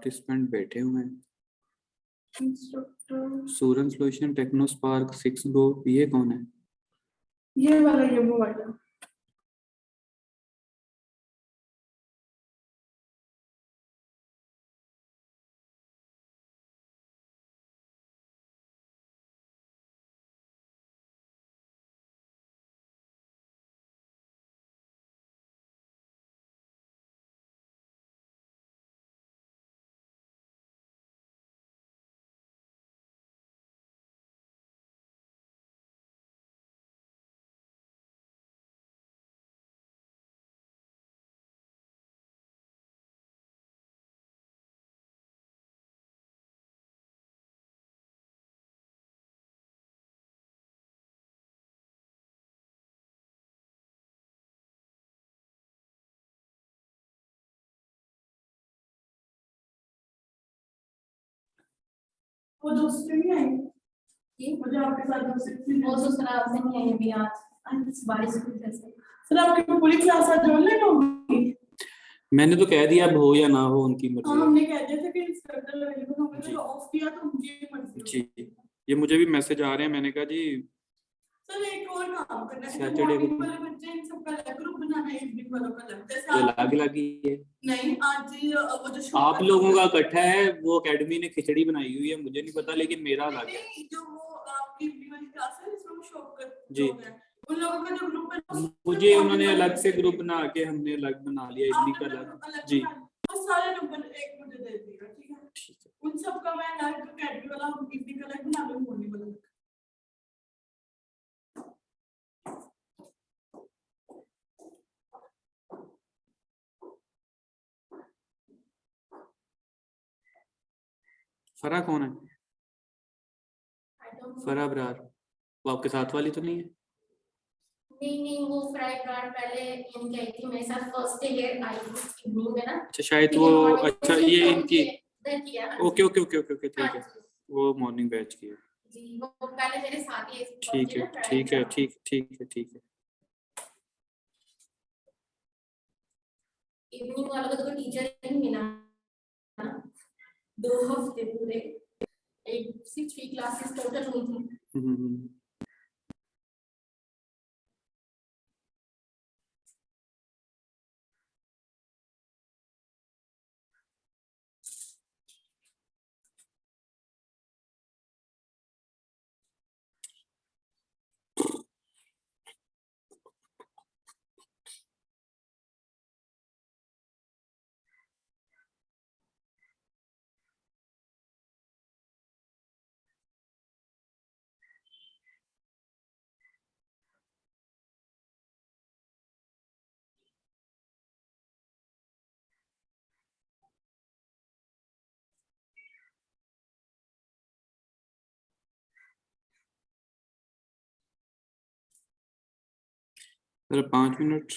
Participant बैठे हुए हैं। इंस्ट्रक्टर सूरन सॉल्यूशन टेक्नोस्पार्क 6 गो, ये कौन है? ये वाला, ये वो वाला। वो दोस्त नहीं आई ये, मुझे आपके साथ वो सर आपसे नहीं आई अभी आज बारिश की वजह से। सर आपकी पूरी क्लास आज ऑनलाइन होगी? मैंने तो कह दिया अब हो या ना हो उनकी मर्जी। हमने कह दिया था कि इंस्ट्रक्टर अवेलेबल होंगे, तो ऑफ किया तो मुझे मर्जी जी, ये मुझे भी मैसेज आ रहे हैं, मैंने कहा जी सर एक और काम करना है, सैटरडे को वाले बच्चे इन सबका अलग ग्रुप बनाना है, इवनिंग वालों का अलग। जैसे ये लाग लगी है। नहीं, आज वो जो आप लोगों का इकट्ठा है, वो एकेडमी ने खिचड़ी बनाई हुई है, मुझे नहीं पता, लेकिन मेरा अलग है। जो वो आपकी इवनिंग वाली क्लास है जिसमें वो शॉप कर जी, उन लोगों का जो ग्रुप है, मुझे उन्होंने अलग से ग्रुप बना के हमने अलग बना लिया इवनिंग का अलग। जी, वो सारे नंबर एक मुझे दे दीजिएगा, ठीक है? ठीक है। उन सब का मैं अलग एकेडमी वाला इवनिंग का अलग बना लूंगा, मॉर्निंग वाला। फरा कौन है? फरा ब्रार, वो आपके साथ वाली तो नहीं है? नहीं, वो फ्राई ब्रांड पहले इनकी आई थी मेरे साथ, फर्स्ट डे आई थी इवनिंग में ना। अच्छा, शायद वो, अच्छा ये इनकी, okay okay okay okay okay, ठीक है, हाँ, वो मॉर्निंग बैच की है जी, वो पहले मेरे साथ ही ठीक है ठीक है ठीक ठीक है ठीक है। इवनिंग वालों को तो टीचर नहीं मिला ना, 2 हफ्ते पूरे, एक सिर्फ 3 क्लासेस टोटल हुई थी। चलो 5 मिनट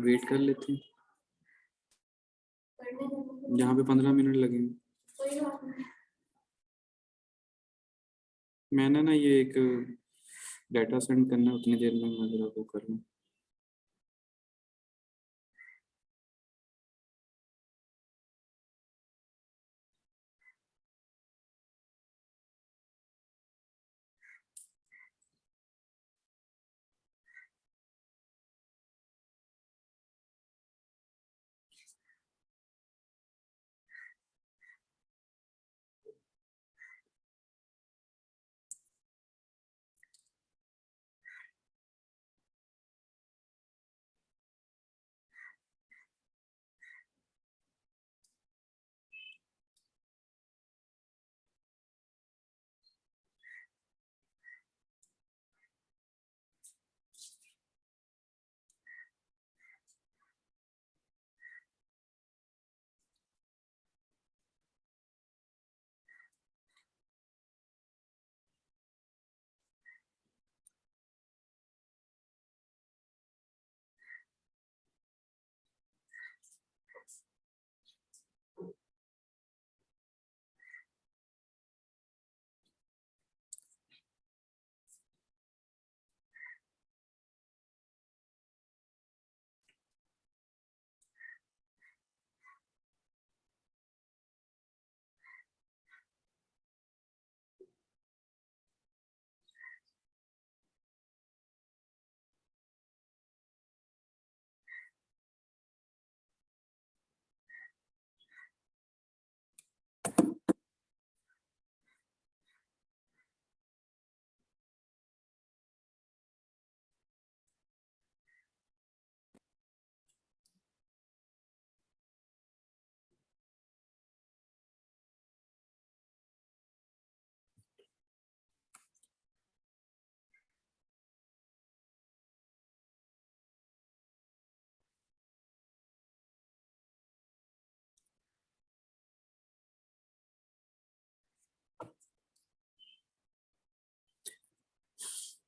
वेट कर लेते हैं, यहाँ पे 15 मिनट लगेंगे। मैंने ना ये एक डाटा सेंड करना है, उतनी देर में मैं जरा वो कर लूँ।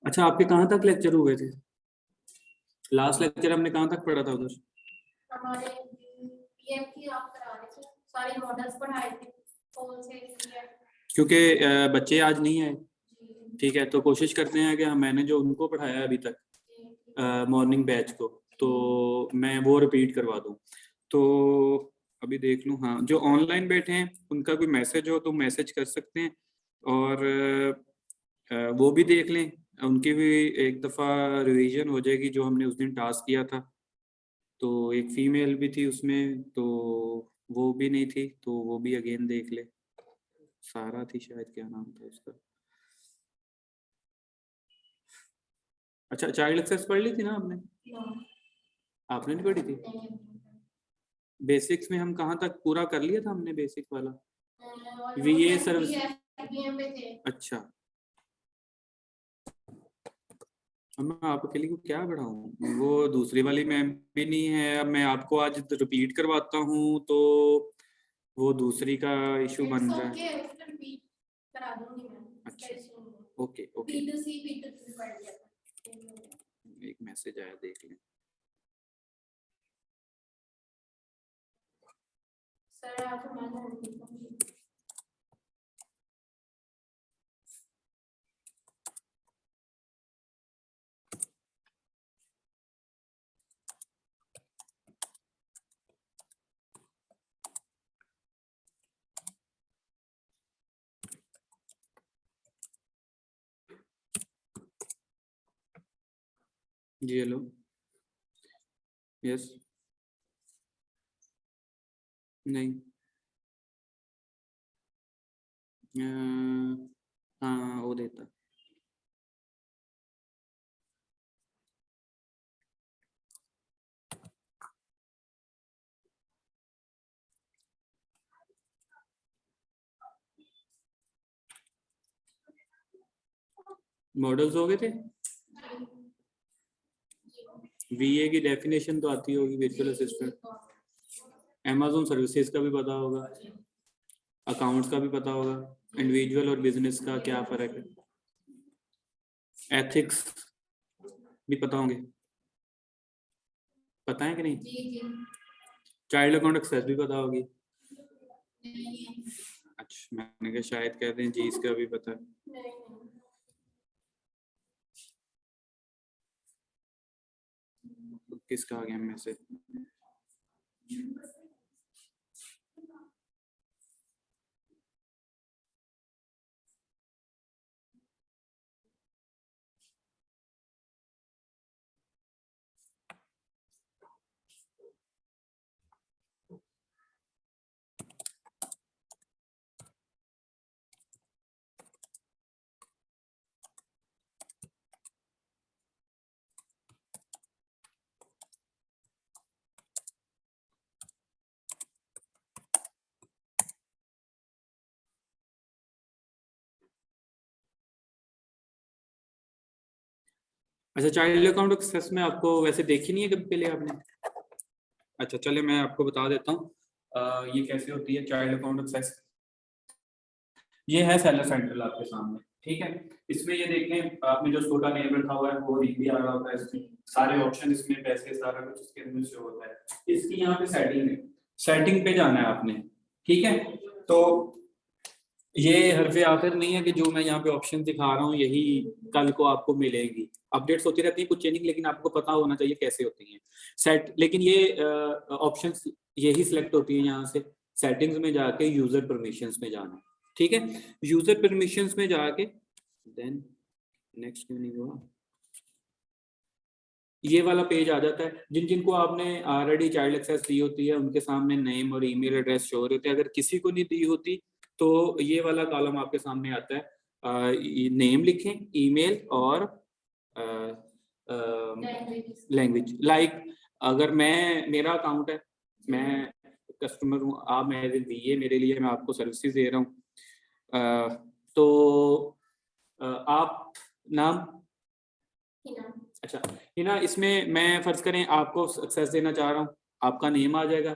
अच्छा, आपके कहाँ तक लेक्चर हुए थे? लास्ट लेक्चर हमने कहाँ तक पढ़ा था उधर? हमारे पीएम की आप करा रहे थे, सारे मॉडल्स पढ़ाए थे, कौन से क्योंकि बच्चे आज नहीं आए, ठीक है, तो कोशिश करते हैं कि मैंने जो उनको पढ़ाया अभी तक मॉर्निंग बैच को, तो मैं वो रिपीट करवा दूं। तो अभी देख लूं, हाँ, जो ऑनलाइन बैठे हैं उनका कोई मैसेज हो तो मैसेज कर सकते हैं, और वो भी देख लें, उनकी भी एक दफ़ा रिवीजन हो जाएगी जो हमने उस दिन टास्क किया था। तो एक फीमेल भी थी उसमें, तो वो भी नहीं थी, तो वो भी अगेन देख ले। सारा थी शायद, क्या नाम था उसका। अच्छा, चाइल्ड एक्सेस पढ़ ली थी ना आपने? आपने नहीं पढ़ी थी? बेसिक्स में हम कहाँ तक पूरा कर लिया था हमने, बेसिक वाला वीए सर्विस? अच्छा, अब मैं आपके लिए क्या पढ़ाऊँ, वो दूसरी वाली मैम भी नहीं है। अब मैं आपको आज रिपीट करवाता हूँ तो वो दूसरी का इशू बन रहा है। अच्छा, ओके ओके, एक मैसेज आया, देख लें। सर आप हमारे जी हेलो, यस, नहीं, हाँ वो देता। मॉडल्स हो गए थे। वीए की डेफिनेशन तो आती होगी, वर्चुअल असिस्टेंट। अमेज़न सर्विसेज का भी पता होगा, अकाउंट्स का भी पता होगा, इंडिविजुअल और बिजनेस का क्या फ़र्क है, एथिक्स भी पता होंगे, पता है कि नहीं? चाइल्ड अकाउंट एक्सेस भी पता होगी। अच्छा, मैंने कहा शायद कहते हैं जी इसका भी पता है। किसका आ गया मैसेज? अच्छा, चाइल्ड अकाउंट एक्सेस में आपको वैसे देखी नहीं है कभी पहले आपने? अच्छा, चले मैं आपको बता देता हूँ ये कैसे होती है चाइल्ड अकाउंट एक्सेस। ये है सेलर सेंट्रल आपके सामने, ठीक है। इसमें ये देखें, आपने जो छोटा नेम रखा हुआ है वो भी आ रहा होता है इसमें, सारे ऑप्शन इसमें, पैसे सारा कुछ इसके अंदर शो होता है। इसकी यहाँ पे सेटिंग है, सेटिंग पे जाना है आपने, ठीक है। तो ये हरफ आखिर नहीं है कि जो मैं यहाँ पे ऑप्शन दिखा रहा हूँ यही कल को आपको मिलेगी, अपडेट्स होती रहती है कुछ चेंजिंग, लेकिन आपको पता होना चाहिए कैसे होती हैं सेट। लेकिन ये ऑप्शंस यही सिलेक्ट होती है, यहाँ से सेटिंग्स में जाके यूजर परमिशंस में जाना, ठीक है। यूजर परमिशंस में जाके देन नेक्स्ट क्यों नहीं हुआ, ये वाला पेज आ जाता है। जिन जिनको आपने ऑलरेडी चाइल्ड एक्सेस दी होती है उनके सामने नेम और ईमेल एड्रेस शो रहते हैं। अगर किसी को नहीं दी होती तो ये वाला कॉलम आपके सामने आता है, नेम लिखें, ईमेल और लैंग्वेज। लाइक अगर मेरा अकाउंट है, मैं कस्टमर हूँ, आप मेरे वीए, मेरे लिए मैं आपको सर्विसेज दे रहा हूँ, तो आप नाम, अच्छा हिना, इसमें मैं फर्ज करें आपको सक्सेस देना चाह रहा हूँ, आपका नेम आ जाएगा,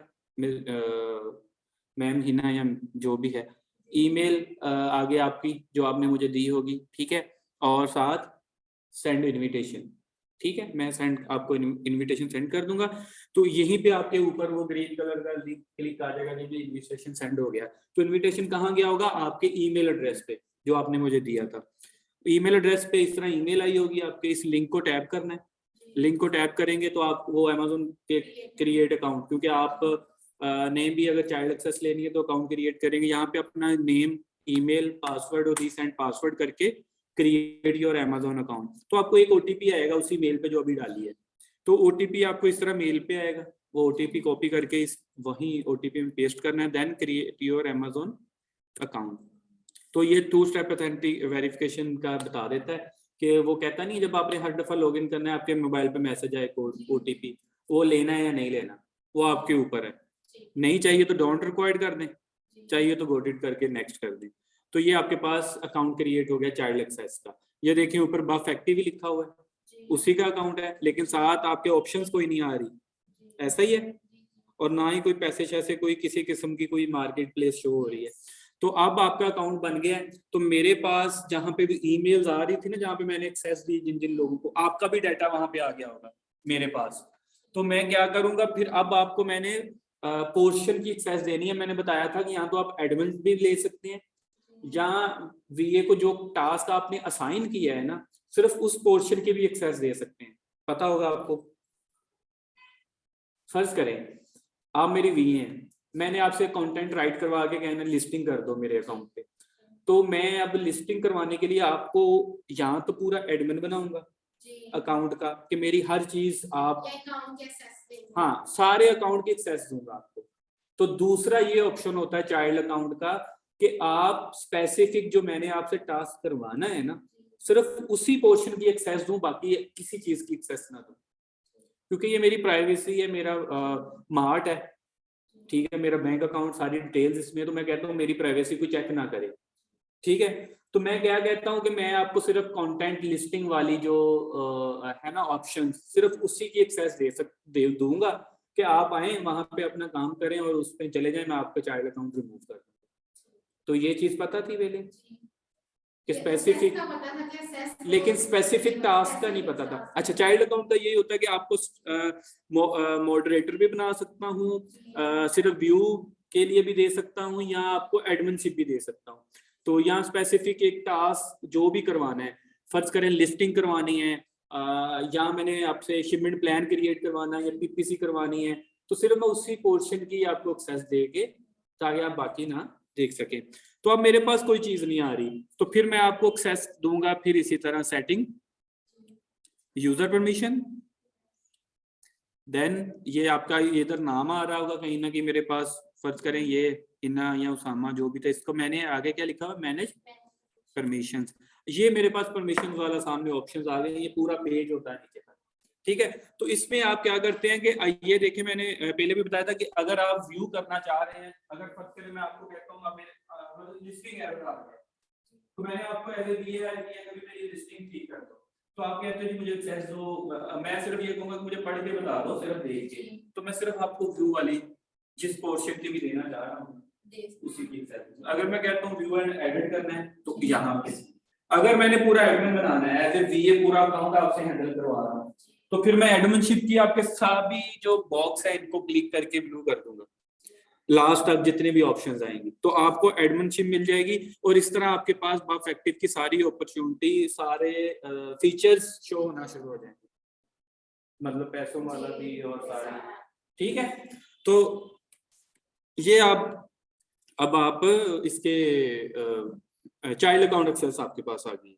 मैम हिना या जो भी है, ईमेल आगे आपकी जो आपने मुझे दी होगी, ठीक है, और साथ सेंड इनविटेशन, ठीक है, मैं सेंड आपको इनविटेशन सेंड कर दूंगा। तो यहीं पे आपके ऊपर वो ग्रीन कलर का लिंक क्लिक आ जाएगा कि इनविटेशन सेंड हो गया। तो इनविटेशन कहाँ गया होगा? आपके ईमेल एड्रेस पे जो आपने मुझे दिया था। ईमेल एड्रेस पे इस तरह ईमेल आई होगी आपके, इस लिंक को टैप करना है। लिंक को टैप करेंगे तो आप वो अमेजोन पे क्रिएट अकाउंट, क्योंकि आप नेम भी अगर चाइल्ड एक्सेस लेनी है तो अकाउंट क्रिएट करेंगे। यहाँ पे अपना नेम, ईमेल, पासवर्ड और रीसेंट पासवर्ड करके क्रिएट योर अमेजोन अकाउंट। तो आपको एक ओटीपी आएगा उसी मेल पे जो अभी डाली है। तो ओटीपी आपको इस तरह मेल पे आएगा, वो ओटीपी कॉपी करके इस वही ओटीपी में पेस्ट करना है, then create your Amazon account. तो ये 2 स्टेप ऑथेंटिक वेरिफिकेशन का बता देता है कि वो कहता नहीं जब आपने हर दफा लॉगिन करना है आपके मोबाइल पे मैसेज आए ओटीपी, वो लेना है या नहीं लेना वो आपके ऊपर है। नहीं चाहिए तो डोंट रिक्वायर्ड कर दें, चाहिए तो गॉट इट करके नेक्स्ट कर दें। तो ये आपके पास अकाउंट क्रिएट हो गया चाइल्ड एक्सेस का। ये देखिए ऊपर बफ एक्टिव ही लिखा हुआ है, उसी का अकाउंट है, लेकिन साथ आपके ऑप्शंस कोई नहीं आ रही, ऐसा ही है, और ना ही कोई पैसे शैसे कोई किसी किस्म की कोई मार्केट प्लेस शो हो रही है। तो अब आपका अकाउंट बन गया है। तो मेरे पास जहां पे भी ईमेल्स आ रही थी ना, जहां पे मैंने एक्सेस दी जिन जिन लोगों को, आपका भी डाटा वहां पे आ गया होगा मेरे पास। तो मैं क्या करूंगा फिर, अब आपको मैंने पोर्शन की एक्सेस देनी है। मैंने बताया था कि यहाँ तो आप एडमिन भी ले सकते हैं, जहाँ वीए को जो टास्क आपने असाइन किया है ना, सिर्फ उस पोर्शन की भी एक्सेस दे सकते हैं। पता होगा आपको। फर्ज करें आप मेरी वीए हैं, मैंने आपसे कंटेंट राइट करवा के कहना लिस्टिंग कर दो मेरे अकाउंट पे। तो मैं अब लिस्टिंग करवाने के लिए आपको यहाँ तो पूरा एडमिन बनाऊंगा अकाउंट का, कि मेरी हर चीज आप, हाँ, सारे अकाउंट की एक्सेस दूंगा आपको। तो दूसरा ये ऑप्शन होता है चाइल्ड अकाउंट का कि आप स्पेसिफिक जो मैंने आपसे टास्क करवाना है ना, सिर्फ उसी पोर्शन की एक्सेस दूं, बाकी किसी चीज की एक्सेस ना दूं, क्योंकि ये मेरी प्राइवेसी है, मेरा मार्ट है, ठीक है, मेरा बैंक अकाउंट, सारी डिटेल्स इसमें। तो मैं कहता हूँ मेरी प्राइवेसी को चेक ना करे, ठीक है। तो मैं क्या कहता हूँ कि मैं आपको सिर्फ कंटेंट लिस्टिंग वाली जो है ना ऑप्शन, सिर्फ उसी की एक्सेस दे दूंगा कि आप आए वहां पे अपना काम करें और उस पर चले जाएं, मैं आपका चाइल्ड अकाउंट रिमूव कर दूंगा। तो ये चीज पता थी पहले कि स्पेसिफिक, लेकिन स्पेसिफिक टास्क का नहीं पता था। अच्छा, चाइल्ड अकाउंट का यही होता है कि आपको मॉडरेटर भी बना सकता हूँ, सिर्फ व्यू के लिए भी दे सकता हूँ, या आपको एडमिनशिप भी दे सकता हूँ। तो यहाँ स्पेसिफिक एक टास्क जो भी करवाना है, फर्ज करें लिस्टिंग करवानी है, या मैंने आपसे शिपमेंट प्लान क्रिएट करवाना है या पीपीसी करवानी है, तो सिर्फ मैं उसी पोर्शन की आपको एक्सेस देके, ताकि आप बाकी ना देख सकें। तो अब मेरे पास कोई चीज नहीं आ रही, तो फिर मैं आपको एक्सेस दूंगा। फिर इसी तरह सेटिंग, यूजर परमिशन, देन ये आपका इधर नाम आ रहा होगा कहीं ना कहीं मेरे पास, फर्ज करें ये इन्ना या उसामा जो भी था, इसको मैंने आगे क्या लिखा हुआ, मैनेज परमिशंस। ये मेरे पास परमिशन वाला सामने ऑप्शंस आ गए, ये पूरा पेज होता है नीचे का, ठीक है। तो इसमें आप क्या करते हैं कि ये देखिए, मैंने पहले भी बताया था कि अगर आप व्यू करना चाह रहे हैं, अगर फर्ज करें मैं आपको कहता हूँ मेरे लिस्टिंग एरर आ गया, तो मैंने आपको ऐसे दिया है कि अगर मेरी लिस्टिंग ठीक कर दो, तो आप कहते हैं मुझे एक्सेस दो, मैं सिर्फ ये कहूंगा कि मुझे पढ़ के बता दो, सिर्फ देख के। तो मैं सिर्फ आपको व्यू वाली जिस पोर्शन की भी देना चाह रहा हूँ उसी की एक्सेस। अगर मैं कहता हूँ व्यू एंड एडिट करना है, तो यहाँ पे अगर मैंने पूरा एडमिन बनाना है, एज ए वीए पूरा अकाउंट आपसे हैंडल करवा रहा हूँ, तो फिर मैं एडमिनशिप की आपके सभी जो बॉक्स है इनको क्लिक करके ब्लू कर दूंगा, लास्ट तक जितने भी ऑप्शंस आएंगे, तो आपको एडमिनशिप मिल जाएगी। और इस तरह आपके पास बफ एक्टिव की सारी अपॉर्चुनिटी, सारे फीचर्स शो होना शुरू हो जाएंगे, मतलब पैसों वाला भी और सारे, ठीक है। तो ये अब आप इसके चाइल्ड अकाउंट एक्सेस आपके पास आ गई,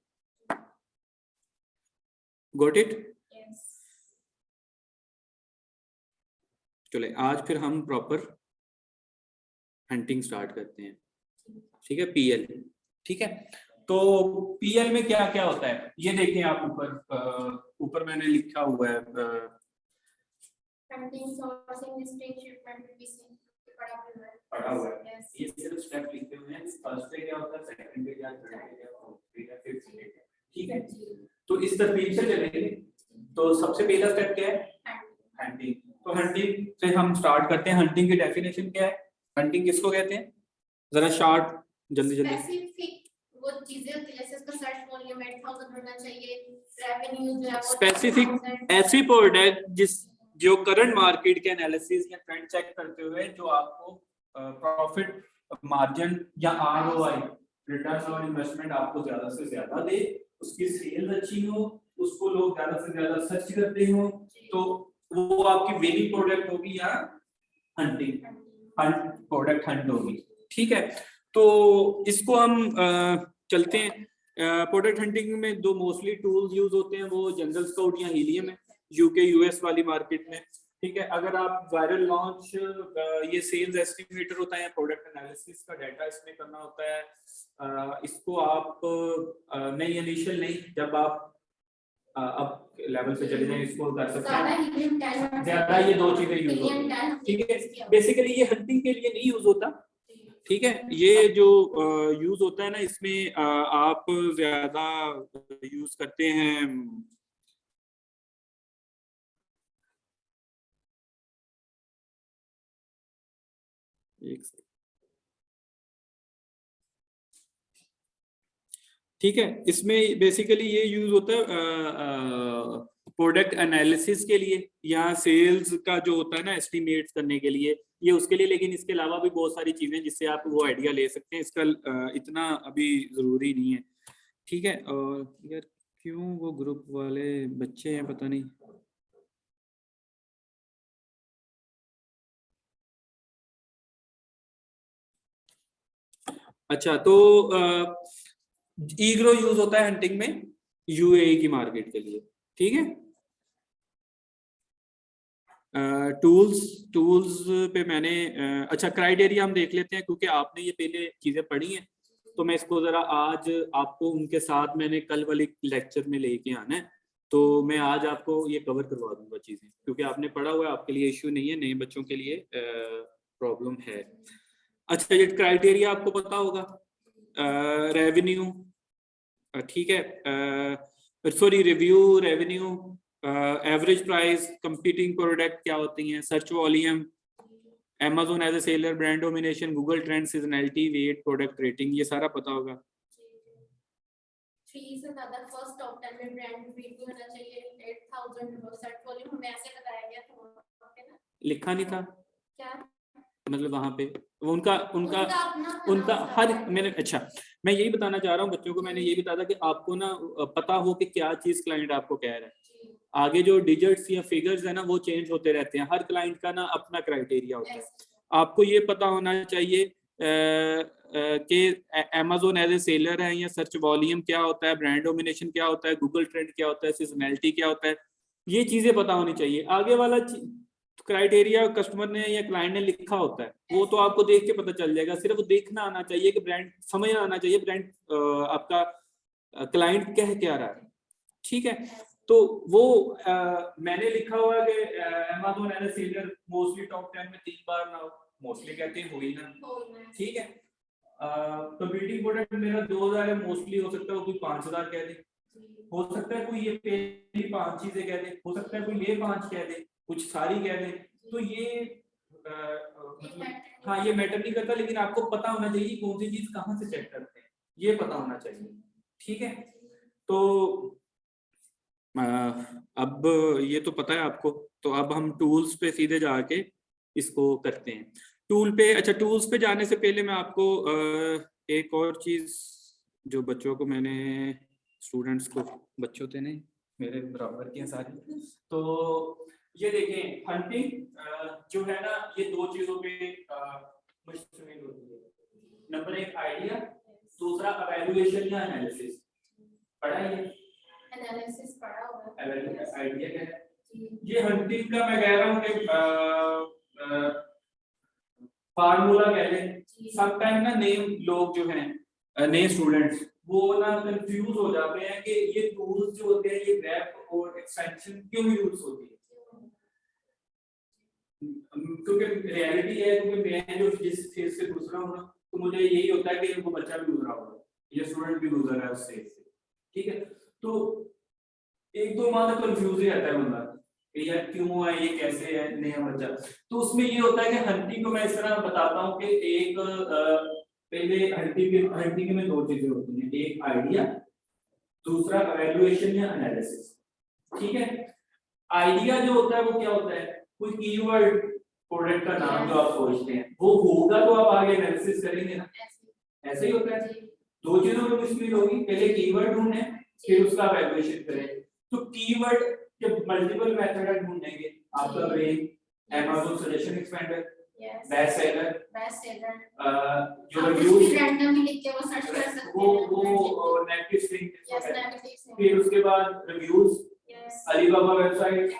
गॉट इट। चले आज फिर हम प्रॉपर हंटिंग स्टार्ट करते हैं, ठीक है। पीएल, ठीक है। तो पीएल में क्या क्या होता है ये देखें आप, ऊपर मैंने लिखा हुआ है पढ़ा हुआ है, ये सिर्फ स्टेप लिखे हुए हैं। फर्स्ट पे क्या होता है, सेकंड पे क्या, थर्ड पे क्या, फोर्थ पे क्या, फिफ्थ पे क्या, ठीक है। तो इस तरतीब से चलेंगे। तो सबसे पहला स्टेप क्या है, हंटिंग। तो हंटिंग से हम स्टार्ट करते हैं। हंटिंग की डेफिनेशन क्या है, हंटिंग किसको कहते हैं, जरा शॉर्ट जल्दी स्पेसिफिक वो चीजें होती है, जैसे इसका सर्च वॉल्यूम 8000 होना चाहिए, रेवेन्यू जो है वो स्पेसिफिक 10,000 ऐसी प्रोडक्ट जो करंट मार्केट के एनालिसिस या ट्रेंड चेक करते हुए जो आपको प्रॉफिट मार्जिन या आरओआई रिटर्न ऑन इन्वेस्टमेंट आपको ज्यादा से ज्यादा दे, उसकी सेल्स अच्छी हो, उसको लोग ज्यादा से ज्यादा सर्च करते हो, तो वो आपकी वेलिंग प्रोडक्ट होगी या हंटिंग प्रोडक्ट हंट होगी। ठीक है, तो इसको हम चलते हैं। प्रोडक्ट हंटिंग में दो मोस्टली टूल्स यूज होते हैं, वो जंगल स्काउट या हीलियम है यूके यूएस वाली मार्केट में। ठीक है, अगर आप वायरल लॉन्च ये सेल्स एस्टिमेटर होता है, प्रोडक्ट एनालिसिस का डाटा इसमें करना होता है। इसको आप नहीं इनिशियल नहीं, जब आप अब लेवल पे चले जाएं इसको कर सकते हैं, ज्यादा ये दो चीजें यूज होती हैं। ठीक है, बेसिकली ये हंटिंग के लिए नहीं यूज होता। ठीक है, ये जो यूज होता है ना, इसमें आप ज्यादा यूज करते हैं एक सेकंड। ठीक है, इसमें बेसिकली ये यूज होता है प्रोडक्ट एनालिसिस के लिए या सेल्स का जो होता है ना एस्टिमेट्स करने के लिए, ये उसके लिए। लेकिन इसके अलावा भी बहुत सारी चीजें जिससे आप वो आइडिया ले सकते हैं, इसका इतना अभी जरूरी नहीं है। ठीक है, और यार क्यों वो ग्रुप वाले बच्चे हैं पता नहीं। अच्छा, तो ईग्रो यूज होता है हंटिंग में यूएई की मार्केट के लिए। ठीक है, टूल्स पे मैंने अच्छा क्राइटेरिया हम देख लेते हैं, क्योंकि आपने ये पहले चीजें पढ़ी हैं, तो मैं इसको जरा आज आपको उनके साथ मैंने कल वाले लेक्चर में लेके आना है, तो मैं आज आपको ये कवर करवा दूंगा चीजें, क्योंकि आपने पढ़ा हुआ है, आपके लिए इश्यू नहीं है, नए बच्चों के लिए प्रॉब्लम है। अच्छा, ये क्राइटेरिया आपको पता होगा, रेवेन्यू, ठीक है, sorry review, revenue, average price, competing product क्या होती हैं, search volume, Amazon as a seller, brand domination, Google trend, seasonality, weight, product rating, ये सारा पता होगा। 3 से ज्यादा फर्स्ट टॉप 10 में ब्रांड रिव्यू होना चाहिए, 8000 सर्च वॉल्यूम हमें ऐसे बताया गया था वहाँ पे ना, लिखा नहीं था क्या मतलब वहां पे वो उनका हर मैंने अच्छा मैं यही बताना चाह रहा हूँ बच्चों को, मैंने यही बताया था कि आपको ना पता हो कि क्या चीज क्लाइंट आपको कह रहा है। आगे जो डिजिट्स या फिगर्स है ना वो चेंज होते रहते हैं, हर क्लाइंट का ना अपना क्राइटेरिया होता है। आपको ये पता होना चाहिए कि Amazon एज ए सेलर है या सर्च वॉल्यूम क्या होता है, ब्रांड डोमिनेशन क्या होता है, गूगल ट्रेंड क्या होता है, सीजनैलिटी क्या होता है, ये चीजें पता होनी चाहिए। आगे वाला क्राइटेरिया कस्टमर ने या क्लाइंट ने लिखा होता है, वो तो आपको देख के पता चल जाएगा, सिर्फ देखना आना चाहिए कि ब्रांड समझ आना चाहिए, ब्रांड आपका क्लाइंट कह क्या रहा है। ठीक है, तो वो मैंने लिखा हुआ है कि Amazon as a seller mostly top 10 में 3 बार ना, मोस्टली कहते हैं हो ही ना। ठीक है, कंपीटिंग प्रोडक्ट मेरा 2000 है, मोस्टली हो सकता है कोई 5000 कह दे, हो सकता है कोई ये पहली 5 चीजें कह दे, हो सकता है कोई ये 5 कह दे, कुछ सारी कह दे, तो ये मतलब हाँ ये मैटर नहीं करता, लेकिन आपको पता होना चाहिए कौन सी चीज कहाँ से चेक करते हैं, ये पता होना चाहिए। ठीक है, तो अब ये तो पता है आपको, तो अब हम टूल्स पे सीधे जाके इसको करते हैं। टूल पे, अच्छा टूल्स पे जाने से पहले मैं आपको एक और चीज जो बच्चों को मैंने स्टूडेंट्स को, बच्चों थे नहीं मेरे बराबर के सारे, तो ये देखें हंटिंग जो है ना ये दो चीजों पे मुश्तमिल होती है। नंबर 1 आइडिया, दूसरा इवैल्यूएशन या एनालिसिस। पढ़ा है एनालिसिस पढ़ा हुआ है, आइडिया क्या है? ये हंटिंग का मैं कह रहा हूँ कि फार्मूला कह लें। सम टाइम ना नए लोग जो हैं, नए स्टूडेंट्स, वो ना कंफ्यूज हो जाते हैं कि ये टूल्स जो होते हैं ये ग्रैप और एक्सटेंशन क्यों यूज होती है, क्योंकि रियलिटी है, क्योंकि मैं जो जिस फेज से गुजरा हूँ ना, तो मुझे यही होता है कि वो बच्चा भी गुजरा होगा, ये स्टूडेंट भी गुजरा है उस फेज से। ठीक है, तो 1-2 माह तक कंफ्यूज ही रहता है बंदा कि यार क्यों है, ये कैसे है नया बच्चा। तो उसमें ये होता है कि हंटिंग को मैं इस तरह बताता हूँ कि एक पहले हंटिंग में 2 चीजें होती हैं, एक आइडिया दूसरा एवेल्युएशन या एनालिसिस। ठीक है, आइडिया जो होता है वो क्या होता है, कोई कीवर्ड प्रोडक्ट का नाम जो आप सोचते हैं वो होगा तो आप आगे एनालिसिस करेंगे ना, ऐसे ही होता है। दो चीजों में मुश्किल होगी, पहले कीवर्ड ढूंढने फिर उसका एवेल्युएशन करें। तो कीवर्ड के मल्टीपल मेथड ढूंढेंगे, आपका brain, Amazon suggestion expander, best seller, जो रिव्यूज रैंडमली लिख के वो सर्च कर सकते हैं, वो नेगेटिव स्ट्रिंग, फिर उसके बाद रिव्यूज, अलीबाबा वेबसाइट,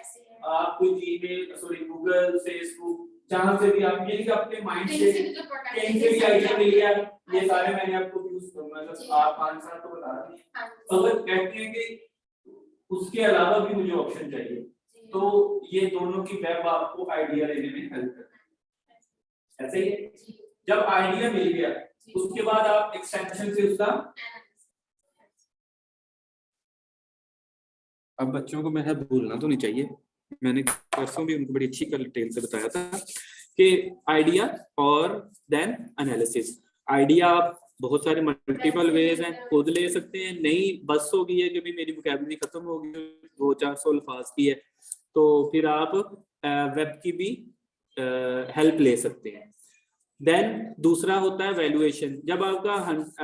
आप कोई जीमेल सॉरी गूगल फेसबुक जहां से भी आप ये अपने माइंड से कहीं से भी आइडिया मिल गया, ये सारे मैंने आपको यूज मतलब आप 5-7 तो बता रहे हैं। अगर कहते हैं कि उसके अलावा भी मुझे ऑप्शन चाहिए, तो ये दोनों की वेब आपको आइडिया लेने में हेल्प करती है। ऐसे ही जब आइडिया मिल गया उसके बाद आप एक्सटेंशन से उसका, अब बच्चों को मैं भूलना तो नहीं चाहिए, मैंने परसों भी उनको बड़ी अच्छी डिटेल से बताया था कि आइडिया और देन एनालिसिस। आइडिया आप बहुत सारे मल्टीपल वेज हैं, खुद ले सकते हैं, नई बस हो गई है कि भी मेरी वोकैबुलरी खत्म हो गई 200-400 अल्फाज की है, तो फिर आप वेब की भी हेल्प ले सकते हैं। देन दूसरा होता है वैल्यूएशन, जब आपका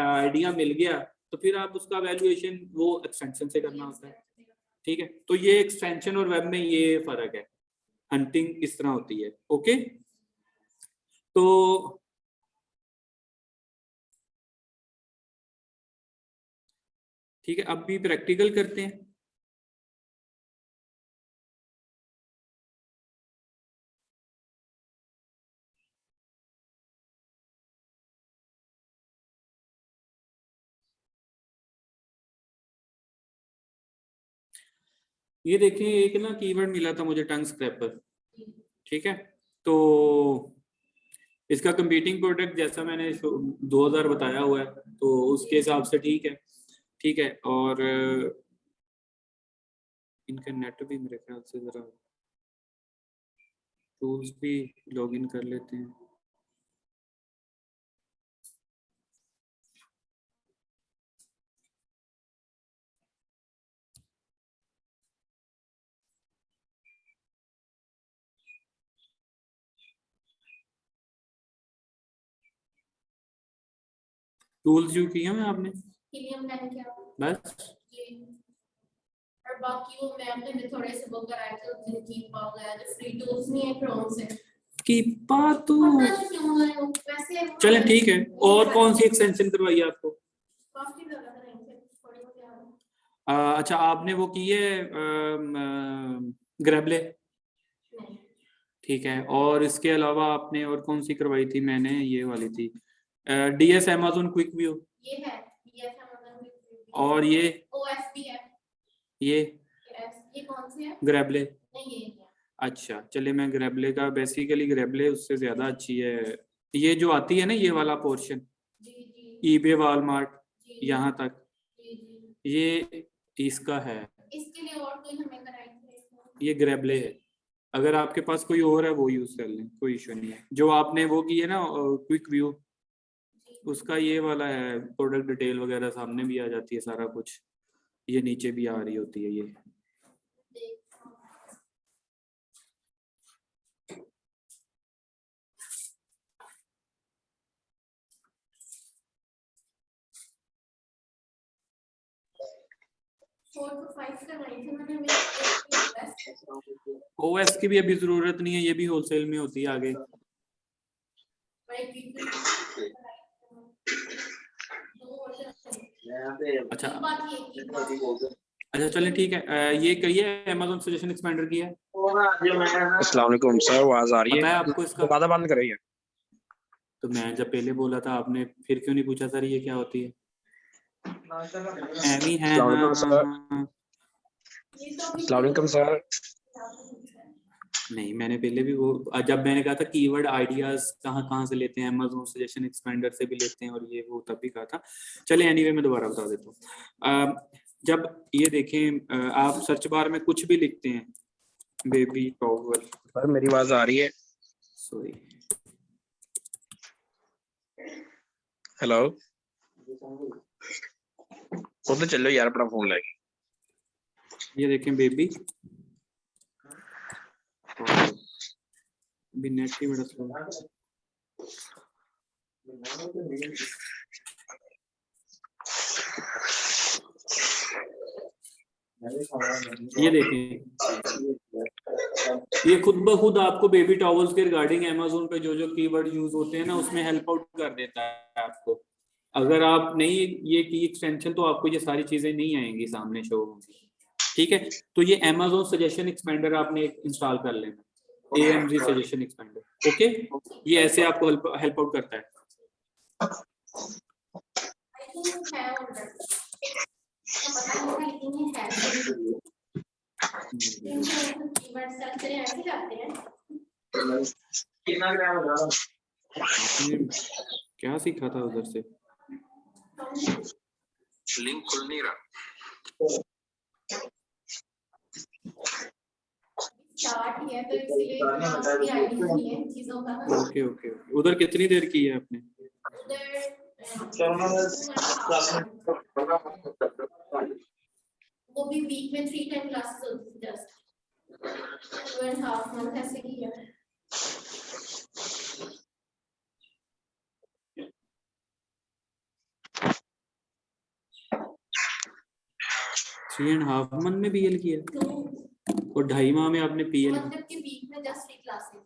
आइडिया मिल गया तो फिर आप उसका वैल्यूएशन वो एक्सटेंशन से करना होता है। ठीक है, तो ये एक्सटेंशन और वेब में ये फर्क है, हंटिंग इस तरह होती है। ओके, तो ठीक है, अब भी प्रैक्टिकल करते हैं। ये देखिए एक ना कीवर्ड मिला था मुझे, टंग स्क्रैपर। ठीक है, तो इसका कंपीटिंग प्रोडक्ट जैसा मैंने 2000 बताया हुआ है, तो उसके हिसाब से ठीक है। ठीक है, और इनका नेट भी मेरे ख्याल से जरा टूल्स भी लॉगिन कर लेते हैं। टूल्स यूज किए हैं आपने? बस और बाकी वो मैं अपने में थोड़े से वो कराए थे, उसने कीपा वगैरह जो फ्री टूल्स नहीं है क्रोम से, कीपा तो पता नहीं क्यों है वो वैसे। चलें ठीक है, और कौन सी एक्सटेंशन करवाई है आपको? काफी ज्यादा नहीं थे, थोड़ी बहुत याद है। अच्छा, आपने वो की है ग्रेबले? ठीक है, और इसके अलावा आपने और कौन सी करवाई थी? मैंने ये वाली थी डीएस अमेज़न क्विक व्यू, ये है डीएस अमेज़न क्विक व्यू, और ये ओएसपी है, ये कौन सी है? ग्रेबले। नहीं ये है। अच्छा चलिए, मैं ग्रेबले का, बेसिकली ग्रेबले उससे ज्यादा अच्छी है, ये जो आती है ना ये वाला पोर्शन, ईबे वॉलमार्ट यहाँ तक, ये इसका है, इसके लिए और कोई हमें कराई थी? ये ग्रेबले है। अगर आपके पास कोई और है वो यूज कर लें, कोई इशू नहीं है। जो आपने वो की है ना क्विक व्यू, उसका ये वाला है, प्रोडक्ट डिटेल वगैरह सामने भी आ जाती है, सारा कुछ ये नीचे भी आ रही होती है ये। ओएस की भी अभी जरूरत नहीं है, ये भी होलसेल में होती है आगे। अच्छा अच्छा चलें ठीक है, ये करिए Amazon सजेशन एक्सपेंडर की है। अस्सलाम वालेकुम सर, आवाज आ रही है? पता है आपको इसका? बाधा बंद करिए। तो मैं जब पहले बोला था आपने फिर क्यों नहीं पूछा सर ये क्या होती है? एमी है। अस्सलाम वालेकुम सर। अस्सलाम वालेकुम सर। नहीं, मैंने पहले भी वो जब मैंने कहा था कीवर्ड आइडियाज कहाँ से लेते हैं, Amazon सजेशन एक्सपेंडर से भी लेते हैं, और ये वो तब भी कहा था। चले एनीवे मैं दोबारा बता देता हूँ। जब ये देखें आप सर्च बार में कुछ भी लिखते हैं, बेबी टॉवल, सर मेरी आवाज आ रही है? सॉरी, हेलो उधर चलो यार अपना फोन लेके। ये देखें बेबी, अभी नेट ही बड़ा स्लो है। ये देखें, ये खुद ब खुद आपको बेबी टॉवल्स के रिगार्डिंग अमेज़न पे जो जो कीवर्ड यूज होते हैं ना उसमें हेल्प आउट कर देता है आपको। अगर आप नहीं ये की एक्सटेंशन तो आपको ये सारी चीजें नहीं आएंगी सामने शो होंगी। ठीक है, तो ये अमेज़न सजेशन एक्सपेंडर आपने इंस्टॉल कर लेना, AMZ सजेशन एक्सपेंडर। ओके, ये ऐसे आपको हेल्प आउट करता है। आपने क्या सीखा था उधर से? लिंक खुल नहीं रहा। स्टार्ट है तो इसलिए इतना भी आइडिया नहीं है चीजों का। ओके ओके, उधर कितनी देर की है आपने? वो भी वीक में 3 टाइम क्लासेस होती थी, जस्ट 2.5 मंथ ऐसे ही है। थ्री एंड हाफ मंथ में BL किया और 2.5 माह में आपने PL? मतलब कि वीक में just 3 classes,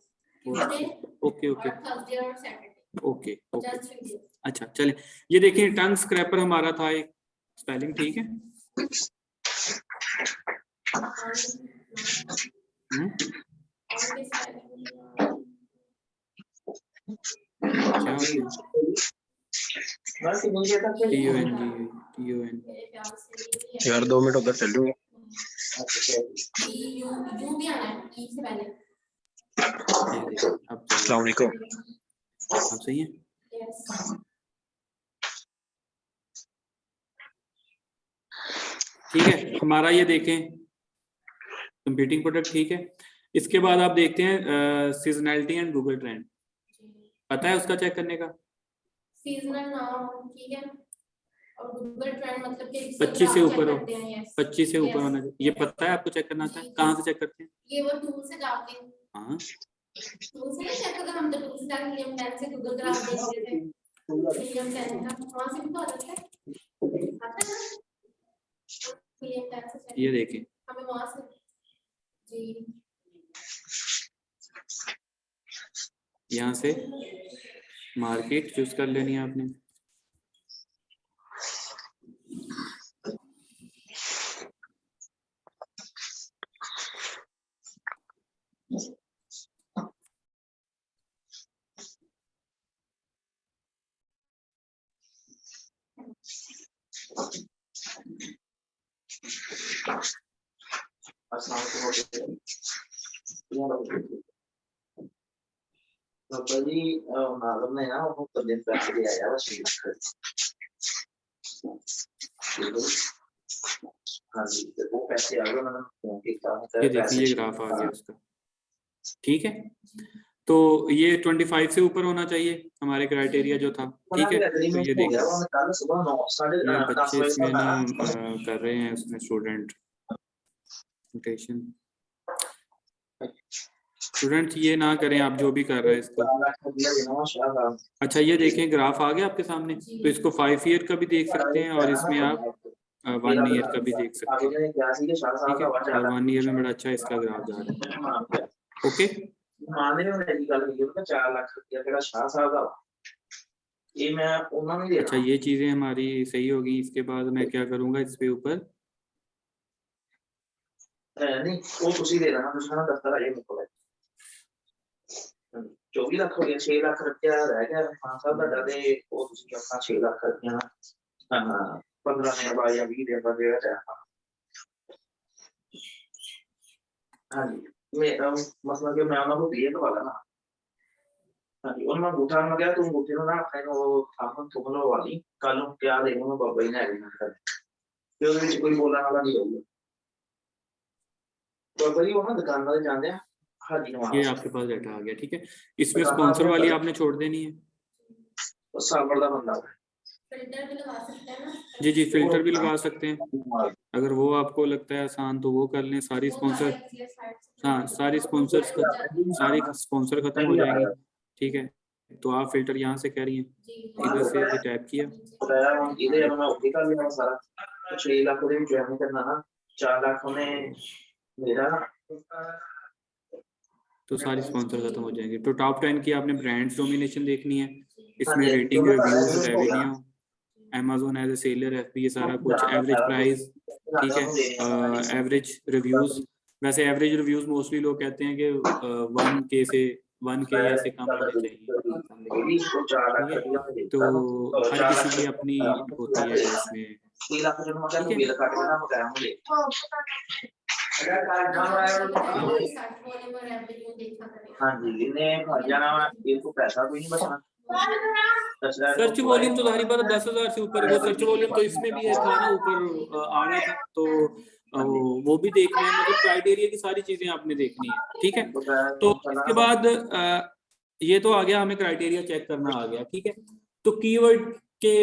okay okay Thursday और Saturday. Okay okay, just 3 days. अच्छा चले, ये देखिए टंग स्क्रैपर हमारा था एक, स्पेलिंग ठीक है? क्या होती है? TONG यार 2 मिनट उधर चल लूंगा। यू भी आना है ई से पहले। अस्सलाम वालेकुम। आप सही है? यस। ठीक है, हमारा ये देखें कंप्यूटिंग प्रोडक्ट ठीक है। इसके बाद आप देखते हैं सीजनैलिटी एंड गूगल ट्रेंड, पता है उसका चेक करने का? सीजनल नाम ठीक है, और गूगल ट्रेंड मतलब कि 25 से ऊपर हो, 25 से ऊपर Yes. होना चाहिए। ये पता है आपको चेक करना आता है? कहाँ से चेक करते हैं? ये वो टूल से जाके, हाँ टूल से नहीं चेक करते हम, तो टूल से जाके लियम 10 से गूगल ग्राफ देखते थे, लियम 10 का वहां से भी तो आता है ना, लियम 10 से check ये देखें, हमें वहां से जी यहाँ से मार्केट चूज कर लेनी है आपने। जी मालूम है ना वो तो दिन पैसे दिया यार हाँ जी, तो वो पैसे आ गए मैंने फोन के साथ। ये देखिए ये ग्राफ आ गया उसका, ठीक है। तो ये 25 से ऊपर होना चाहिए हमारे क्राइटेरिया जो था, ठीक है। तो ये देखिए ये बच्चे इसमें ना कर रहे हैं उसमें स्टूडेंट ये ना करें आप जो भी कर रहे हैं इसको। अच्छा ये देखें ग्राफ आ गया आपके सामने, तो इसको 5 ईयर का भी देख सकते हैं और इसमें आप 1 ईयर का भी देख सकते हैं, ठीक है। और 1 ईयर में बड़ा अच्छा इसका ग्राफ जा रहा है। ओके, अच्छा ये चीजें हमारी सही होगी। इसके बाद मैं क्या करूंगा इस पे ऊपर नहीं वो तुसी दे देना, दूसरा दफ्तर आइए मुझको 24 लाख हो गया, 6 लाख रुपया रह गया 5 साल का दे वो तुसी अपना 6 लाख रुपया ना 15 दिन बाद या 20 दिन बाद देगा चाहे। हाँ जी मैं मसला कि मैं उनको दिए तो वाला ना हाँ जी उन्होंने बूटा में गया, तुम बूटे ना अपने वो आपन थोड़ा वाली कल क्या देखूंगा बाबा ही ना कर फिर कोई बोलने वाला नहीं होगा। तो भाई वो ना दुकानदार जान दे हाँ जी ये आपके पास डाटा आ गया, ठीक है। इसमें स्पॉन्सर वाली आपने छोड़ देनी है। तो साबर दा बंदा फिल्टर भी लगा सकते हैं ना? जी जी, फिल्टर भी लगा सकते हैं, अगर वो आपको लगता है आसान तो वो कर लें। सारी स्पॉन्सर, हाँ सारी स्पॉन्सर खत्म हो जाएंगी, ठीक है। तो आप फिल्टर यहाँ से कह रही हैं, इधर से ये टैप किया, ਇਹਦੇ ਮੈਂ ਉੱਥੇ ਕਰ ਲਿਆ ਸਾਰਾ 6 ਲੱਖ ਦੇ ਵਿੱਚ ਐਵੇਂ ਕਰਨਾ ਨਾ 4 ਲੱਖ ਉਹਨੇ ਮੇਰਾ तो सारी स्पॉन्सर खत्म हो जाएंगे। तो टॉप 10 की आपने ब्रांड्स डोमिनेशन देखनी है, इसमें rating, reviews, revenue, Amazon as a seller, FB, ये सारा कुछ, एवरेज प्राइस, ठीक है, एवरेज रिव्यूज। वैसे एवरेज रिव्यूज मोस्टली लोग कहते हैं कि 1K से 1K या से कम होने चाहिए, ठीक है। तो हर किसी की अपनी होती है इसमें, 6 ਲੱਖ ਜਦੋਂ ਮੈਂ ਕਿਹਾ ਤੂੰ ਬਿੱਲ ਕੱਟ ਦੇਣਾ ਮਕਾਇਆ ਮੁਝੇ हाँ जी इन्हें भर जाना इनको पैसा कोई नहीं बचना। सर्च वॉल्यूम तो जाहिर बात 10,000 से ऊपर, वो सर्च वॉल्यूम तो इसमें भी है था ना, ऊपर आ गया था, तो वो भी देखना है। मतलब क्राइटेरिया की सारी चीजें आपने देखनी है, ठीक है। तो इसके बाद ये तो आ गया, हमें क्राइटेरिया चेक करना आ गया, ठीक है। तो कीवर्ड के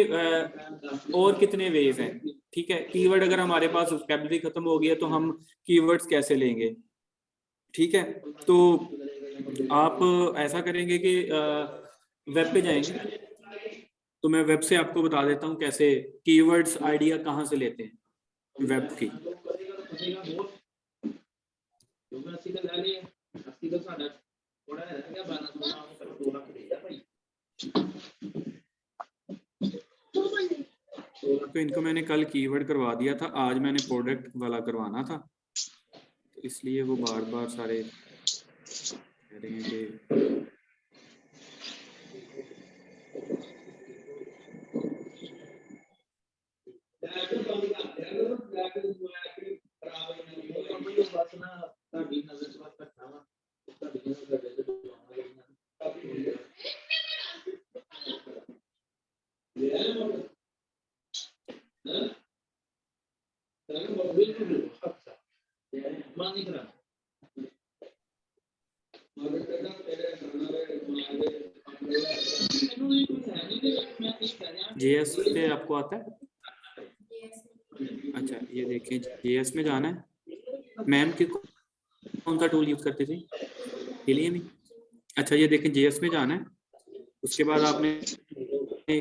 और कितने वेज हैं, ठीक है। कीवर्ड अगर हमारे पास वोकैबुलरी खत्म हो गया तो हम कीवर्ड्स कैसे लेंगे, ठीक है। तो आप ऐसा करेंगे कि वेब पे जाएंगे, तो मैं वेब से आपको बता देता हूँ कैसे कीवर्ड्स आइडिया कहाँ से लेते हैं वेब की। तो इनको मैंने कल कीवर्ड करवा दिया था, आज मैंने प्रोडक्ट वाला करवाना था, तो इसलिए वो बार बार सारे कह रहे हैं कि JS से आपको आता है? अच्छा ये देखिए, JS में जाना है। मैम की कौन सा टूल यूज करते थे? हिलियम ही। अच्छा ये देखिए, JS में जाना है, उसके बाद आपने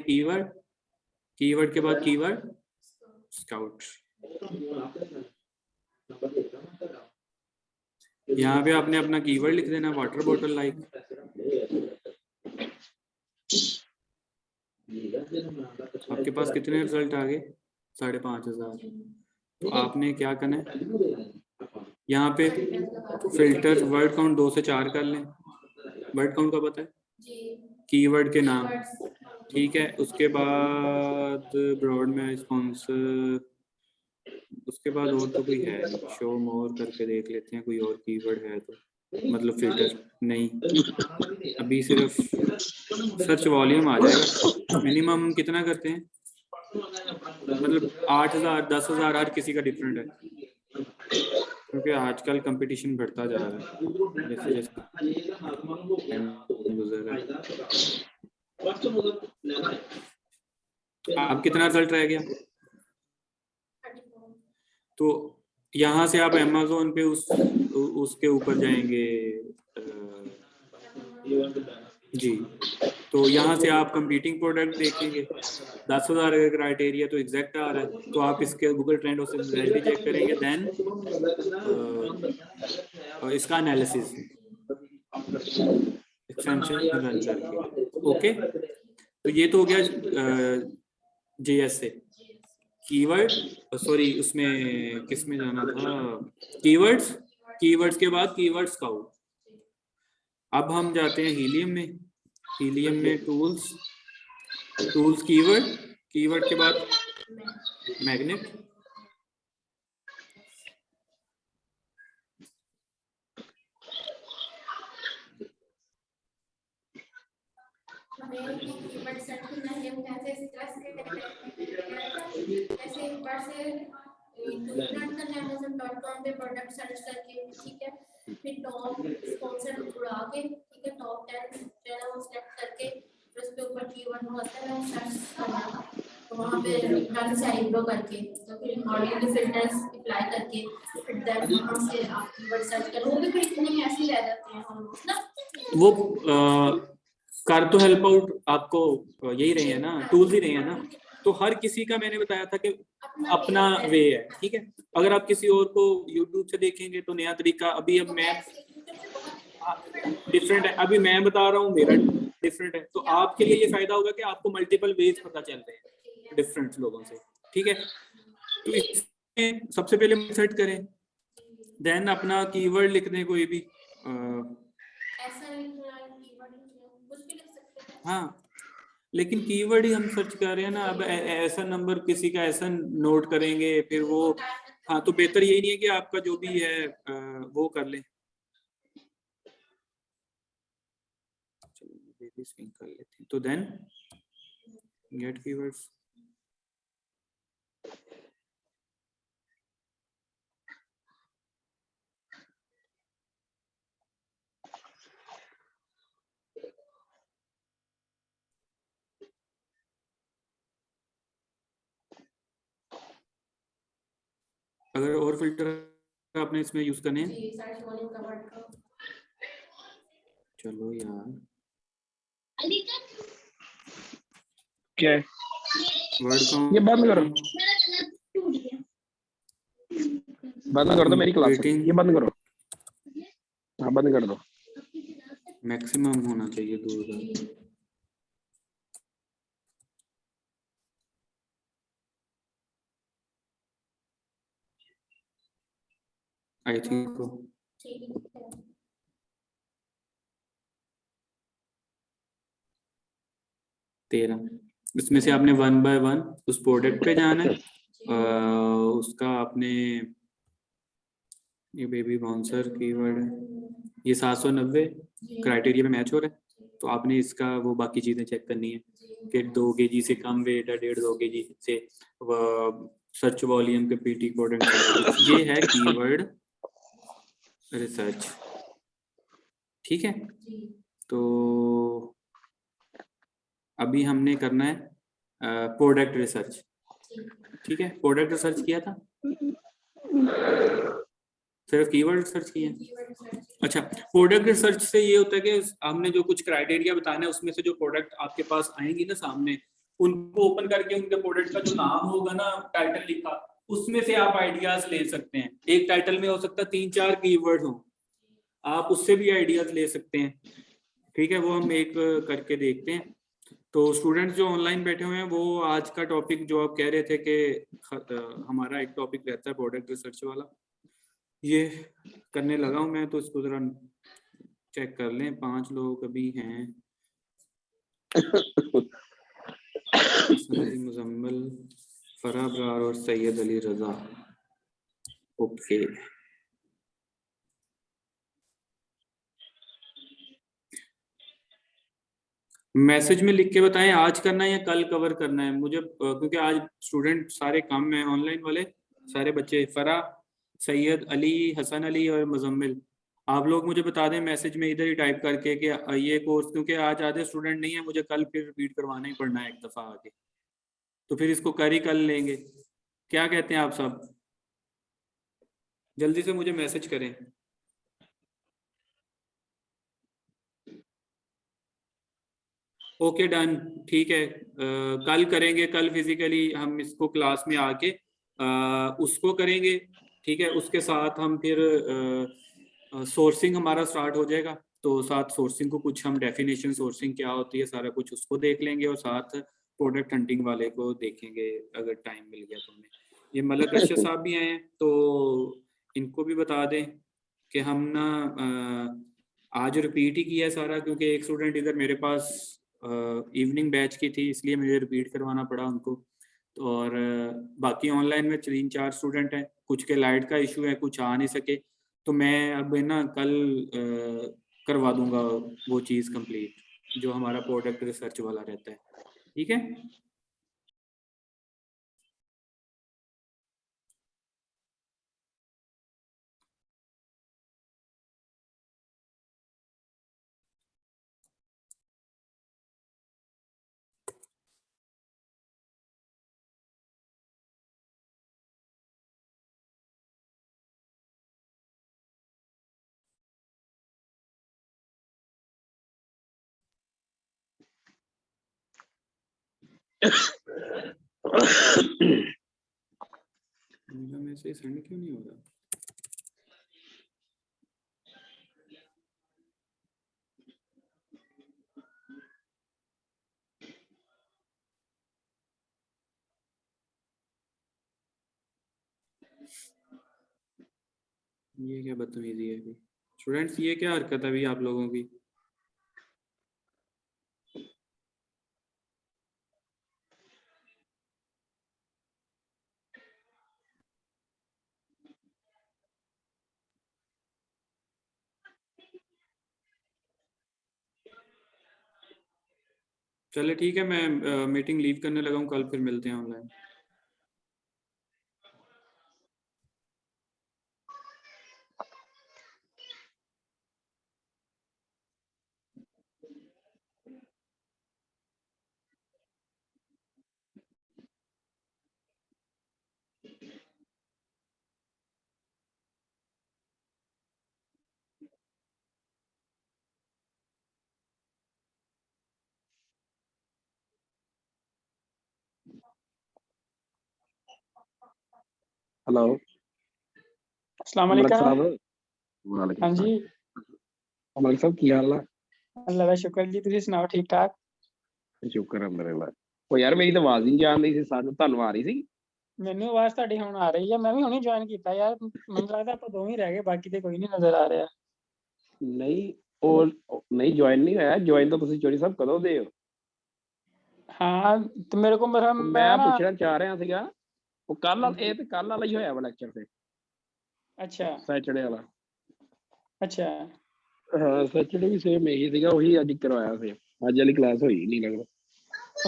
कीवर्ड, कीवर्ड के बाद कीवर्ड स्काउट, यहाँ पे आपने अपना कीवर्ड लिख देना, वाटर बॉटल लाइक। आपके पास कितने रिजल्ट आ गए? 5,500। तो आपने क्या करना है, यहाँ पे फिल्टर वर्ड काउंट 2 से 4 कर लें। वर्ड काउंट का पता है? कीवर्ड के नाम, ठीक है। उसके बाद ब्रॉड में रिस्पॉन्स, उसके बाद और तो कोई है नहीं। शो मोर करके देख लेते हैं, कोई और कीवर्ड है तो, मतलब फिल्टर नहीं, अभी सिर्फ सर्च वॉल्यूम आ जाएगा। मिनिमम कितना करते हैं, मतलब 8,000 10,000 हर किसी का डिफरेंट है, क्योंकि आजकल कंपटीशन बढ़ता जा रहा है जैसे जैसे यूजर है। आप कितना रिजल्ट रह गया? तो यहाँ से आप Amazon पे उसके ऊपर जाएंगे जी, तो यहाँ से आप कंपीटिंग प्रोडक्ट देखेंगे। 10,000 अगर क्राइटेरिया तो एग्जैक्ट आ रहा है, तो आप इसके गूगल ट्रेंड से रिजल्ट भी चेक करेंगे, देन इसका एनालिसिस एक्सटेंशन रन करके। ओके, तो ये तो हो गया JS से। कीवर्ड, सॉरी उसमें किस में जाना था, कीवर्ड्स, कीवर्ड्स के बाद कीवर्ड स्काउट। अब हम जाते हैं हीलियम में। हीलियम में टूल्स, टूल्स कीवर्ड, कीवर्ड के बाद मैग्नेट, हमें कीवर्ड सर्च करना है, हम कैसे स्ट्रेस कैसे एक बार से रन करना है amazon.com पे प्रोडक्ट सर्च करके, ठीक है। फिर टॉप स्पॉन्सर उड़ा के, ठीक है, टॉप 10 जो है वो सिलेक्ट करके फिर उसके ऊपर कीवर्ड होता है वो सर्च करना है। वहाँ पे जाने से आईब्रो करके, तो फिर मॉडलिंग के फिल्टर्स अप्लाई करके फिर देन वहाँ से आप कीवर्ड सर्च करो, वो भी फिर इतने ऐसे ही रह जाते हैं ऑलमोस्ट ना। वो कर तो हेल्प आउट आपको यही रहे हैं ना, टूल्स ही रहे हैं ना, तो हर किसी का मैंने बताया था कि अपना वे है, ठीक है। अगर आप किसी और को यूट्यूब से देखेंगे तो नया तरीका, अभी अब मैं डिफरेंट है, अभी मैं बता रहा हूँ मेरा डिफरेंट है, तो आपके लिए ये फायदा होगा कि आपको मल्टीपल वेज पता चल रहे हैं डिफरेंट लोगों से, ठीक है। तो इसमें सबसे पहले सेट करें, देन अपना कीवर्ड लिख दें कोई भी, ऐसा कीवर्ड कुछ भी लिख सकते हैं। हाँ, लेकिन कीवर्ड ही हम सर्च कर रहे हैं ना। अब ऐसा नंबर किसी का ऐसा नोट करेंगे फिर वो, हाँ, तो बेहतर यही नहीं है कि आपका जो भी है वो कर लें। चलो सिंक कर लेते हैं, तो देन गेट कीवर्ड्स, अगर और फिल्टर आपने इसमें यूज करने हैं, जी सर्च वॉल्यूम का वर्ड का। चलो यार क्या है? वर्ड काउंट ये बंद करो, बंद कर दो मेरी क्लास है, वेटिंग ये बंद करो, हाँ बंद कर दो। मैक्सिमम होना चाहिए 2000। आई थिंक ठीक है 13, इसमें से आपने 1 बाय 1 उस प्रोडक्ट पे जाना है, उसका आपने, ये बेबी बाउंसर कीवर्ड है, ये 790 क्राइटेरिया में मैच हो रहा है, तो आपने इसका वो बाकी चीजें चेक करनी है कि 2 kg से कम वेट है, 1.5-2 kg से, सर्च वॉल्यूम के पीटी कोड, ये है कीवर्ड रिसर्च, ठीक है। तो अभी हमने करना है प्रोडक्ट रिसर्च, ठीक है। प्रोडक्ट रिसर्च किया था, सिर्फ कीवर्ड सर्च किए। अच्छा, प्रोडक्ट रिसर्च से ये होता है कि हमने जो कुछ क्राइटेरिया बताना है उसमें से जो प्रोडक्ट आपके पास आएंगी ना सामने, उनको ओपन करके उनके प्रोडक्ट का जो नाम होगा ना, टाइटल लिखा, उसमें से आप आइडियाज ले सकते हैं। एक टाइटल में हो सकता है 3-4 कीवर्ड हो, आप उससे भी आइडियाज ले सकते हैं, ठीक है। वो हम एक करके देखते हैं। तो स्टूडेंट्स जो ऑनलाइन बैठे हुए हैं, वो आज का टॉपिक जो आप कह रहे थे कि हमारा एक टॉपिक रहता है प्रोडक्ट रिसर्च वाला, ये करने लगा हूं मैं, तो इसको जरा चेक कर लें। 5 लोग अभी हैं, मुजम्मिल, फराह अब्रार और सैयद अली रजा। ओके, मैसेज में लिख के बताएं आज करना है या कल कवर करना है मुझे, क्योंकि आज स्टूडेंट सारे कम हैं ऑनलाइन वाले, सारे बच्चे, फराह, सैयद अली, हसन अली और मुजम्मिल। आप लोग मुझे बता दें मैसेज में इधर ही टाइप करके कि ये कोर्स, क्योंकि आज आधे स्टूडेंट नहीं है, मुझे कल फिर रिपीट करवाना ही पड़ना है एक दफ़ा आके, तो फिर इसको कर लेंगे। क्या कहते हैं आप सब? जल्दी से मुझे मैसेज करें। ओके डन, ठीक है। कल करेंगे, कल फिजिकली हम इसको क्लास में आके उसको करेंगे, ठीक है। उसके साथ हम फिर सोर्सिंग हमारा स्टार्ट हो जाएगा, तो साथ सोर्सिंग को कुछ हम डेफिनेशन सोर्सिंग क्या होती है सारा कुछ उसको देख लेंगे, और साथ प्रोडक्ट हंटिंग वाले को देखेंगे अगर टाइम मिल गया तो। हमें ये मलक अर्शद साहब भी आए हैं, तो इनको भी बता दें कि हम ना आज रिपीट ही किया है सारा, क्योंकि एक स्टूडेंट इधर मेरे पास इवनिंग बैच की थी, इसलिए मुझे रिपीट करवाना पड़ा उनको। तो और बाकी ऑनलाइन में 3-4 स्टूडेंट हैं, कुछ के लाइट का इशू है, कुछ आ नहीं सके, तो मैं अब ना कल करवा दूंगा वो चीज़ कंप्लीट जो हमारा प्रोडक्ट रिसर्च वाला रहता है, ठीक है। में से सेंड क्यों नहीं हो रहा? ये क्या बदतमीजी है अभी स्टूडेंट्स, ये क्या हरकत है अभी आप लोगों की? चले ठीक है, मैं मीटिंग लीव करने लगा हूँ, कल फिर मिलते हैं ऑनलाइन। हेलो अस्सलाम मलिक वालेकुम। साहब। वालेकुम हाँ जी, सलाम मलिक साहब की हाल है? अल्लाह का शुक्र जी, ਤੁਸੀਂ ਸੁਣਾਓ ਠੀਕ ਠਾਕ? ਸ਼ੁਕਰ ਅਲਹਮਦੁਲਿਲਾ। ਉਹ ਯਾਰ ਮੇਰੀ ਤਾਂ ਆਵਾਜ਼ ਨਹੀਂ ਜਾਂਦੀ ਸੀ, ਸਾਨੂੰ ਤੁਹਾਨੂੰ ਆ ਰਹੀ ਸੀ? ਮੈਨੂੰ ਆਵਾਜ਼ ਤੁਹਾਡੀ ਹੁਣ ਆ ਰਹੀ ਹੈ। ਮੈਂ ਵੀ ਹੁਣੇ ਜੁਆਇਨ ਕੀਤਾ ਯਾਰ, ਮੈਨੂੰ ਲੱਗਦਾ ਆਪਾਂ ਦੋਵੇਂ ਹੀ ਰਹਿ ਗਏ, ਬਾਕੀ ਤੇ ਕੋਈ ਨਹੀਂ ਨਜ਼ਰ ਆ ਰਿਹਾ। ਨਹੀਂ ਉਹ ਨਹੀਂ ਜੁਆਇਨ ਨਹੀਂ ਹੋਇਆ। ਜੁਆਇਨ ਤਾਂ ਤੁਸੀਂ ਚੋਰੀ ਸਾਹਿਬ ਕਦੋਂ ਦੇ ਹੋ? ਹਾਂ ਤੇ ਮੇਰੇ ਕੋਲ ਮੇਰਾ ਮੈਂ ਮੈਂ ਨਾ ਪੁੱਛਣਾ ਚਾਹ ਰਿਹਾ ਸੀਗਾ, ਉਹ ਕੱਲ ਇਹ ਤੇ ਕੱਲ ਵਾਲਾ ਹੀ ਹੋਇਆ ਵਾ ਲੈਕਚਰ ਤੇ, ਅੱਛਾ ਸੈਚਰਡੇ ਵਾਲਾ। ਅੱਛਾ ਹਾਂ ਸੈਚਰਡੇ ਵੀ ਸੇਮ ਇਹੀ ਸੀਗਾ, ਉਹੀ ਅੱਜ ਕਰਵਾਇਆ ਸੀ। ਅੱਜ ਵਾਲੀ ਕਲਾਸ ਹੋਈ ਨਹੀਂ ਲੱਗਦਾ।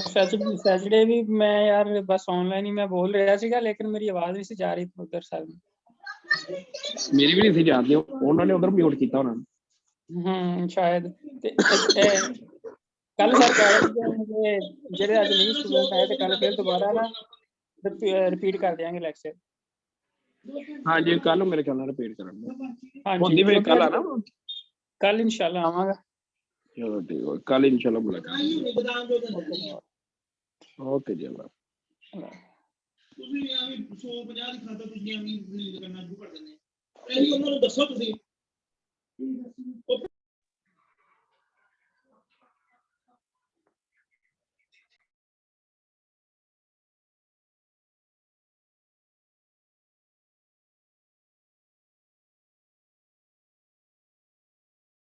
ਸੈਚਰਡੇ ਵੀ ਮੈਂ ਯਾਰ ਬਸ ਆਨਲਾਈਨ ਹੀ ਮੈਂ ਬੋਲ ਰਿਹਾ ਸੀਗਾ, ਲੇਕਿਨ ਮੇਰੀ ਆਵਾਜ਼ ਨਹੀਂ ਸੀ ਜਾ ਰਹੀ ਉਧਰ ਸਰ। ਮੇਰੀ ਵੀ ਨਹੀਂ ਸੀ ਜਾਂਦੀ, ਉਹਨਾਂ ਨੇ ਉਧਰ ਮਿਊਟ ਕੀਤਾ ਉਹਨਾਂ ਨੇ। ਸ਼ਾਇਦ ਤੇ ਕੱਲ ਸਰ ਕਹਿ ਰਹੇ ਸੀ ਜਿਹੜੇ ਅੱਜ ਨਹੀਂ ਸਟੂਡੈਂਟ ਆਏ ਤੇ ਕੱਲ ਫਿਰ ਦੁਬਾਰਾ ਨਾ ਰਿਪੀਟ ਕਰ ਦਿਆਂਗੇ ਲੈਕਚਰ। ਹਾਂਜੀ ਕੱਲ ਨੂੰ ਮੇਰੇ ਖਿਆਲ ਨਾਲ ਰਿਪੀਟ ਕਰਾਂਗੇ। ਹਾਂਜੀ ਹੁੰਦੀ ਫਿਰ ਕੱਲ ਆ ਨਾ। ਕੱਲ ਇਨਸ਼ਾਅੱਲਾ ਆਵਾਂਗਾ। ਚਲੋ ਠੀਕ ਹੈ, ਕੱਲ ਇਨਸ਼ਾਅੱਲਾ ਮੁਲਾਕਾਤ। ਓਕੇ ਜੀ ਅੱਲਾ। ਤੁਸੀਂ ਐਵੇਂ 150 ਦੀ ਖਾਤਾ ਤੁਸੀਂ ਐਵੇਂ ਕਰਨਾ ਸ਼ੁਰੂ ਕਰ ਦਿੰਦੇ ਇਹੀ ਉਹਨਾਂ ਨੂੰ ਦੱਸੋ ਤੁਸੀਂ।